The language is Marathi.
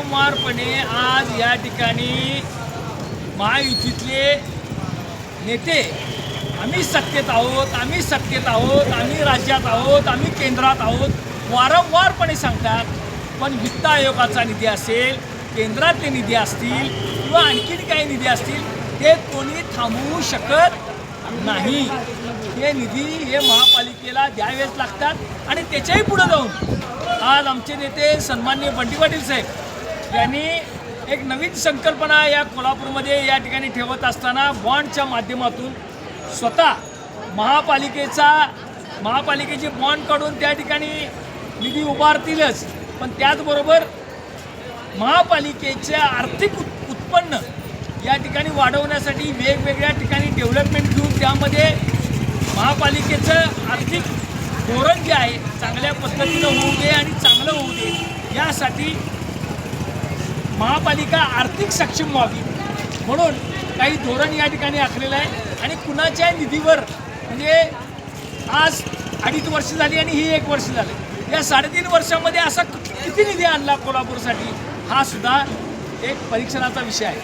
वारंवारपणे आज या ठिकाणी महायुतीतले नेते आम्ही सत्तेत आहोत, आम्ही सत्तेत आहोत, आम्ही राज्यात आहोत, आम्ही केंद्रात आहोत वारंवारपणे सांगतात. पण वित्त आयोगाचा निधी असेल, केंद्रातले निधी असतील किंवा आणखीन काही निधी असतील ते कोणी थांबवू शकत नाही. हे निधी हे महापालिकेला द्यावेच लागतात. आणि त्याच्याही पुढे जाऊन आज आमचे नेते सन्माननीय बंटी पाटील साहेब यांनी एक नवीन संकल्पना या कोल्हापूरमध्ये या ठिकाणी ठेवत असताना बॉन्डच्या माध्यमातून स्वतः महापालिकेचे बॉन्ड काढून त्या ठिकाणी निधी उभारतीलच, पण त्याचबरोबर महापालिकेच्या आर्थिक उत्पन्न या ठिकाणी वाढवण्यासाठी वेगवेगळ्या ठिकाणी डेव्हलपमेंट घेऊन त्यामध्ये महापालिकेचं आर्थिक धोरण जे आहे चांगल्या पद्धतीनं होऊ दे आणि चांगलं होऊ दे यासाठी महापालिका आर्थिक सक्षम व्हावी म्हणून काही धोरण या ठिकाणी आखलेलं आहे. आणि कुणाच्या निधीवर म्हणजे आज 2.5 वर्ष झाली आणि ही 1 वर्ष झाले, या 3.5 वर्षामध्ये असा किती निधी आणला कोल्हापूरसाठी हा सुद्धा एक परीक्षणाचा विषय आहे.